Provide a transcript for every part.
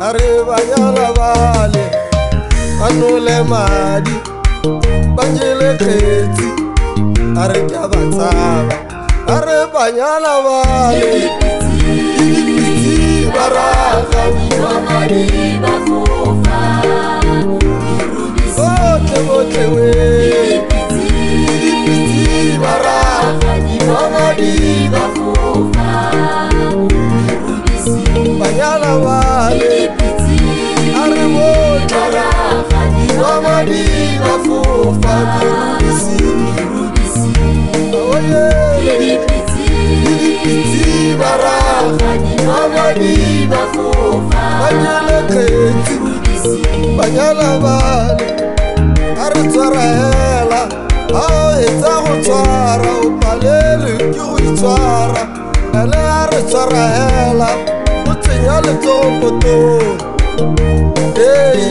are banyala bale anole madi banjele khetsi are ka batsaba are banyala bale dipitsi baraga Mamadi bafofa botle we dipitsi baraga Mamadi bafofa banyala bale are botle Mamadi bafofa dirubisi oye dipitsi baraga Mamadi bafofa banyala khetsi banyala bale are tswarela ao etsa go tswara o palele ke go itshwara ele are tswarela o tsenya letsopoto ei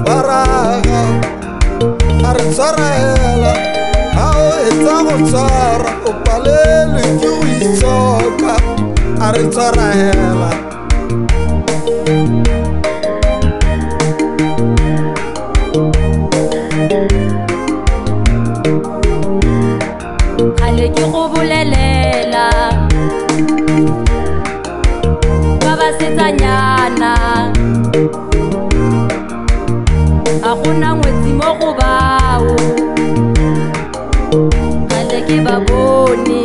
baraga are tswarela ao etsa go tswara o palele ke go itshoka are tswarela Hale ke go bolelela ba ba setsanyana a gona ngwetsi mo go bao hale ke ba bone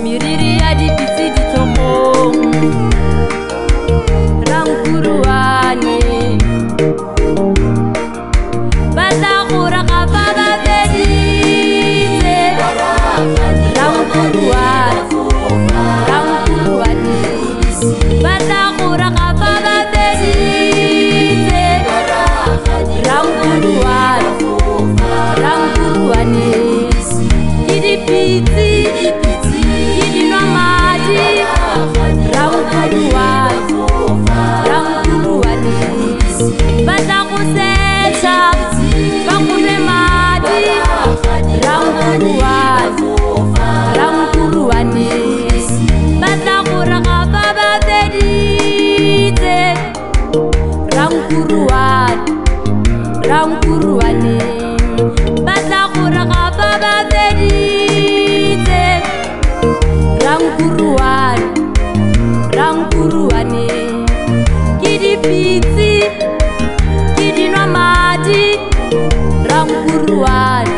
miriri ya dipitsi ditlhogong rangkuruane ba tla go raga ba babeditse rangkuruane ba tla go raga ba babeditse rangkuruane ke dipitsi ke dinwamadi rangkuruane ba tla go setšha ba go nwe madi rangkuruane ba tla go raga ba babeditse rangkuruane ba tla go raga ba babeditse rangkuruane ke dipitsi ke dinwamadi rangkuruane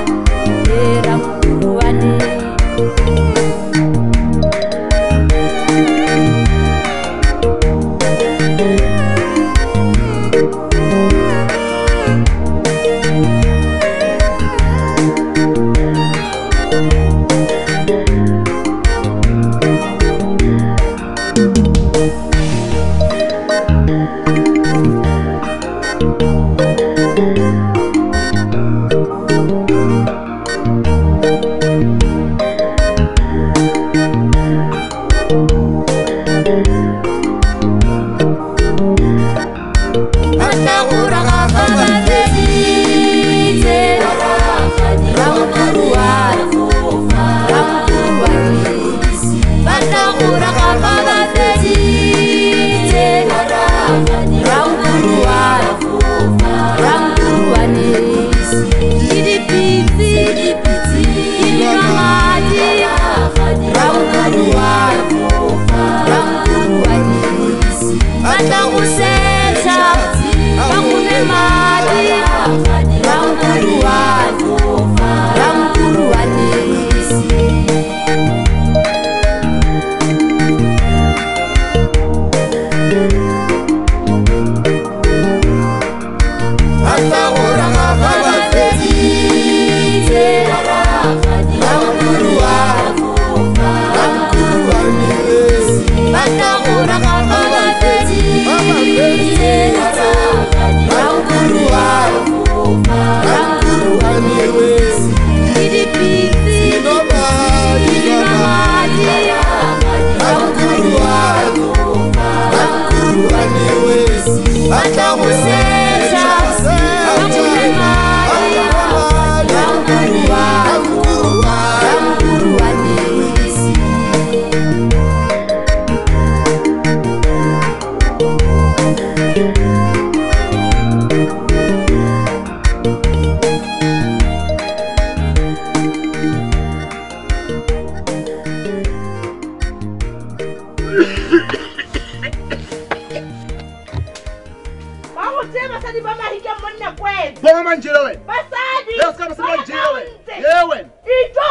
njela wena basadi ye ska ba se ba njela wena Basadi. ye wena Ijo.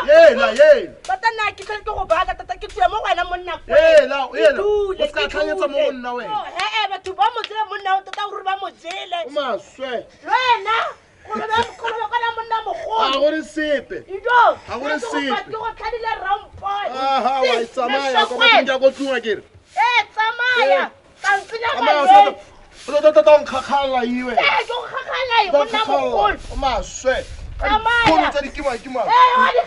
ye Tata nna ke tle ke go baka tata ke tswe mo wena monna ko. la Dule, o ska tlhanyetsa mo nna wena batho ba mo tsela monna o tata o re ba mo jele. o maswe Wena go be kana monna a mogolo. go re sepe Ijo. Ha go re sepe. Ke go tlhadile round point. aha wa itsamaya go ba tla go tlunga kere Tsamaya. Tantsenya amaya ka le. o tla nkgakgala iwe Ke go gagala e monna mogolo. o maswe Tsamaya. kolo tsa dikima Wa di